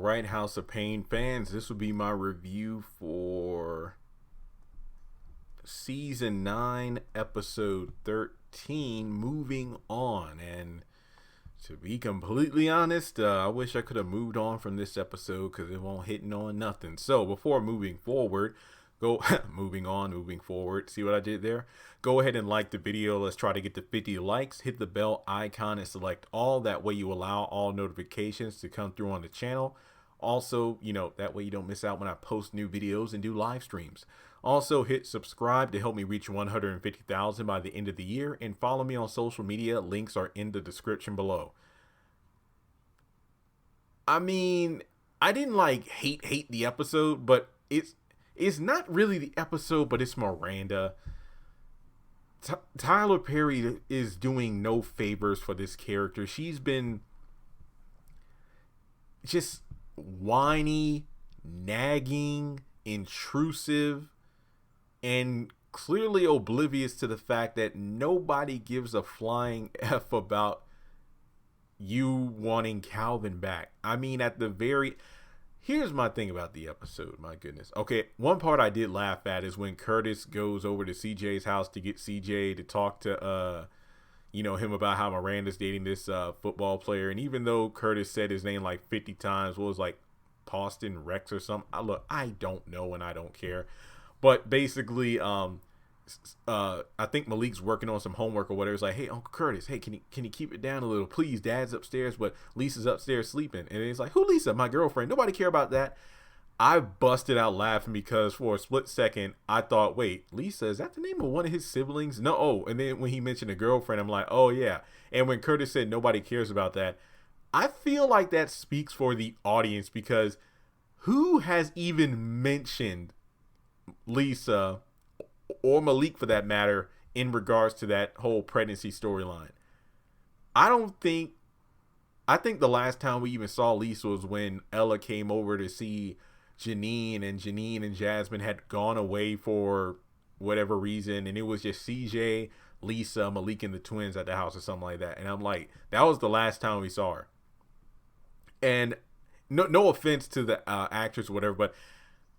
right, House of Payne fans, this will be my review for season 9, episode 13, Moving On. And to be completely honest, I wish I could have moved on from this episode because it won't hitting on nothing. So before moving forward, moving forward, see what I did there? Go ahead and like the video. Let's try to get to 50 likes. Hit the bell icon and select all. That way you allow all notifications to come through on the channel. Also, that way you don't miss out when I post new videos and do live streams. Also, hit subscribe to help me reach 150,000 by the end of the year, and follow me on social media. Links are in the description below. I mean, I didn't hate the episode, but it's not really the episode, but it's Miranda. Tyler Perry is doing no favors for this character. She's been just whiny, nagging, intrusive, and clearly oblivious to the fact that nobody gives a flying F about you wanting Calvin back. I mean, here's my thing about the episode. My goodness. Okay, one part I did laugh at is when Curtis goes over to CJ's house to get CJ to talk to him about how Miranda's dating this football player. And even though Curtis said his name like 50 times, what was like Poston Rex or something? I don't know and I don't care. But basically, I think Malik's working on some homework or whatever. It's like, hey, Uncle Curtis, hey, can you keep it down a little, please? Dad's upstairs, but Lisa's upstairs sleeping. And he's like, who Lisa? My girlfriend. Nobody care about that. I busted out laughing because for a split second, I thought, wait, Lisa, is that the name of one of his siblings? No. Oh, and then when he mentioned a girlfriend, I'm like, oh, yeah. And when Curtis said nobody cares about that, I feel like that speaks for the audience, because who has even mentioned Lisa or Malik for that matter in regards to that whole pregnancy storyline? I think the last time we even saw Lisa was when Ella came over to see Janine and Jasmine had gone away for whatever reason, and it was just CJ, Lisa, Malik, and the twins at the house or something like that. And I'm like, that was the last time we saw her. And no offense to the actress or whatever, but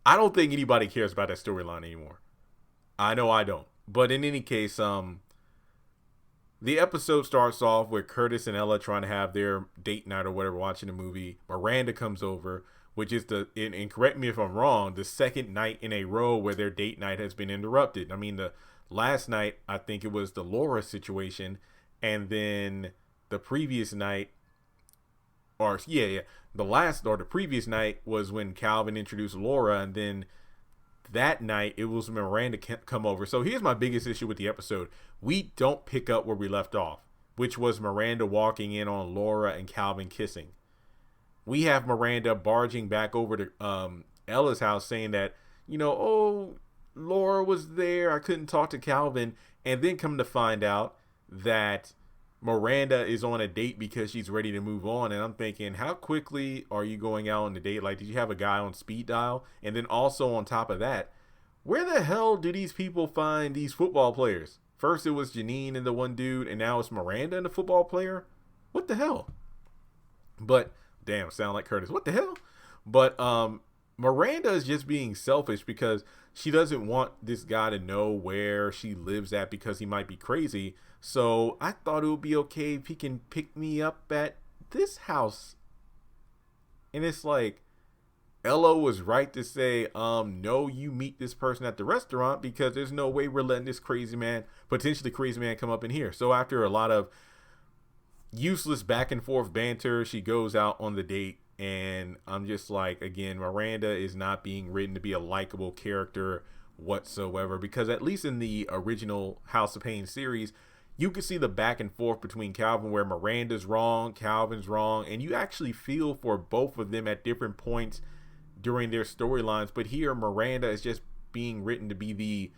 I don't think anybody cares about that storyline anymore. I know I don't. But in any case, the episode starts off with Curtis and Ella trying to have their date night or whatever, watching a movie. Miranda comes over, which is and correct me if I'm wrong, the second night in a row where their date night has been interrupted. I mean, the last night, I think it was the Laura situation, and then the previous night, the previous night was when Calvin introduced Laura, and then that night it was Miranda come over. So here's my biggest issue with the episode. We don't pick up where we left off, which was Miranda walking in on Laura and Calvin kissing. We have Miranda barging back over to Ella's house saying that, oh, Laura was there, I couldn't talk to Calvin, and then come to find out that Miranda is on a date because she's ready to move on. And I'm thinking, how quickly are you going out on a date? Like, did you have a guy on speed dial? And then also on top of that, where the hell do these people find these football players? First it was Janine and the one dude, and now it's Miranda and the football player. What the hell? But damn, sound like Curtis. What the hell? But Miranda is just being selfish because she doesn't want this guy to know where she lives at because he might be crazy. So I thought it would be okay if he can pick me up at this house. And it's like, Ella was right to say, no, you meet this person at the restaurant, because there's no way we're letting this potentially crazy man come up in here. So after a lot of useless back and forth banter, she goes out on the date. And I'm just like, again, Miranda is not being written to be a likable character whatsoever, because at least in the original House of Payne series, you can see the back and forth between Calvin where Miranda's wrong, Calvin's wrong, and you actually feel for both of them at different points during their storylines. But here, Miranda is just being written to be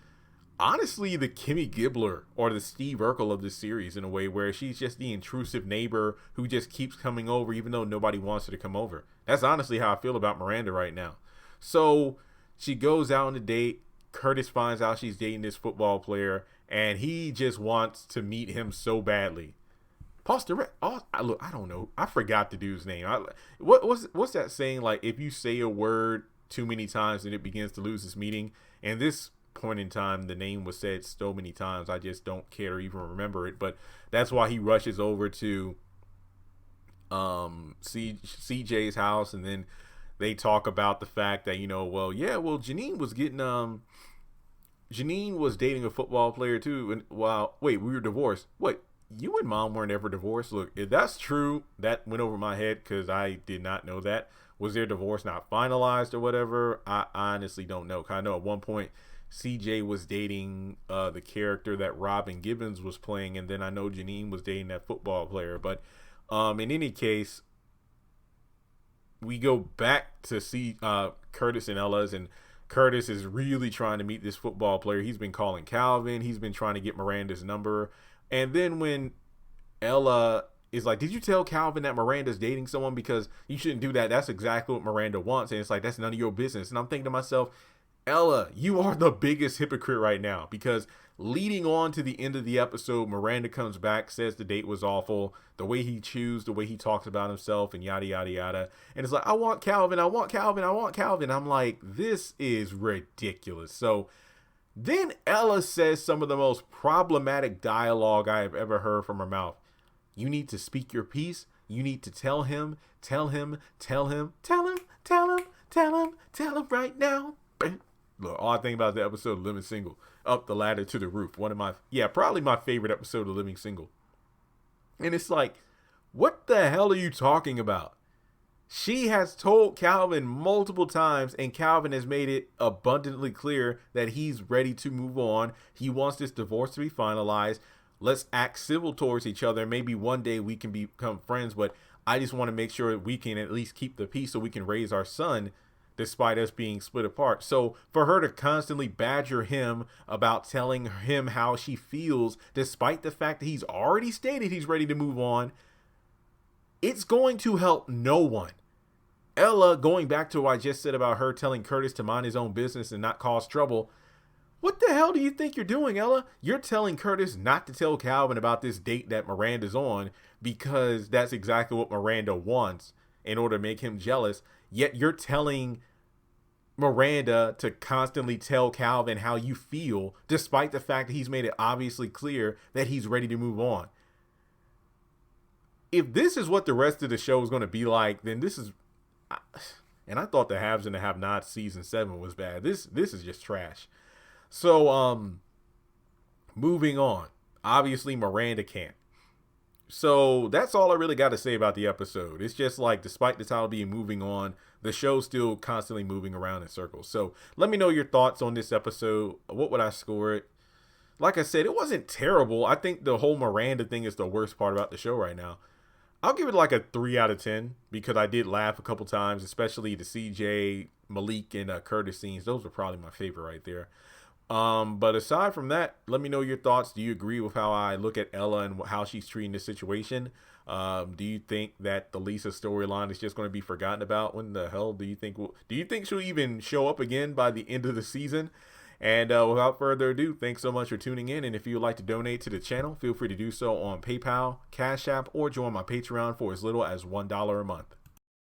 honestly the Kimmy Gibbler or the Steve Urkel of this series, in a way where she's just the intrusive neighbor who just keeps coming over even though nobody wants her to come over. That's honestly how I feel about Miranda right now. So she goes out on a date. Curtis finds out she's dating this football player, and he just wants to meet him so badly. Look, I don't know. I forgot the dude's name. What's that saying? Like, if you say a word too many times, then it begins to lose its meaning. And this point in time, the name was said so many times, I just don't care to even remember it. But that's why he rushes over to CJ's house, and then they talk about the fact that, Janine was dating a football player too, and we were divorced. Wait, you and mom weren't ever divorced? Look, if that's true, that went over my head because I did not know that. Was their divorce not finalized or whatever? I honestly don't know. I know at one point CJ was dating the character that Robin Gibbons was playing, and then I know Janine was dating that football player. But in any case, we go back to see Curtis and Ella's, and Curtis is really trying to meet this football player. He's been calling Calvin. He's been trying to get Miranda's number. And then when Ella is like, did you tell Calvin that Miranda's dating someone? Because you shouldn't do that. That's exactly what Miranda wants. And it's like, that's none of your business. And I'm thinking to myself, Ella, you are the biggest hypocrite right now, because leading on to the end of the episode, Miranda comes back, says the date was awful, the way he chews, the way he talks about himself, and yada, yada, yada. And it's like, I want Calvin, I want Calvin, I want Calvin. I'm like, this is ridiculous. So then Ella says some of the most problematic dialogue I have ever heard from her mouth. You need to speak your piece. You need to tell him right now. Look, all I think about is the episode of Living Single, Up the Ladder to the Roof. Probably my favorite episode of Living Single. And it's like, what the hell are you talking about? She has told Calvin multiple times, and Calvin has made it abundantly clear that he's ready to move on. He wants this divorce to be finalized. Let's act civil towards each other. Maybe one day we can become friends, but I just want to make sure we can at least keep the peace so we can raise our son despite us being split apart. So for her to constantly badger him about telling him how she feels, despite the fact that he's already stated he's ready to move on, it's going to help no one. Ella, going back to what I just said about her telling Curtis to mind his own business and not cause trouble, what the hell do you think you're doing, Ella? You're telling Curtis not to tell Calvin about this date that Miranda's on because that's exactly what Miranda wants in order to make him jealous. Yet you're telling Miranda to constantly tell Calvin how you feel, despite the fact that he's made it obviously clear that he's ready to move on. If this is what the rest of the show is going to be like, then this is... And I thought the Haves and the Have-Nots season 7 was bad. This is just trash. So, moving on. Obviously, Miranda can't. So that's all I really got to say about the episode. It's just like, despite the title being moving on, the show's still constantly moving around in circles. So let me know your thoughts on this episode. What would I score it? Like I said, it wasn't terrible. I think the whole Miranda thing is the worst part about the show right now. I'll give it like a 3 out of 10 because I did laugh a couple times, especially the CJ, Malik, and Curtis scenes. Those were probably my favorite right there. But aside from that, let me know your thoughts. Do you agree with how I look at Ella and how she's treating this situation? Do you think that the Lisa storyline is just going to be forgotten about? When the hell do you think she'll even show up again by the end of the season? And without further ado, thanks so much for tuning in. And if you would like to donate to the channel, feel free to do so on PayPal, Cash App, or join my Patreon for as little as $1 a month.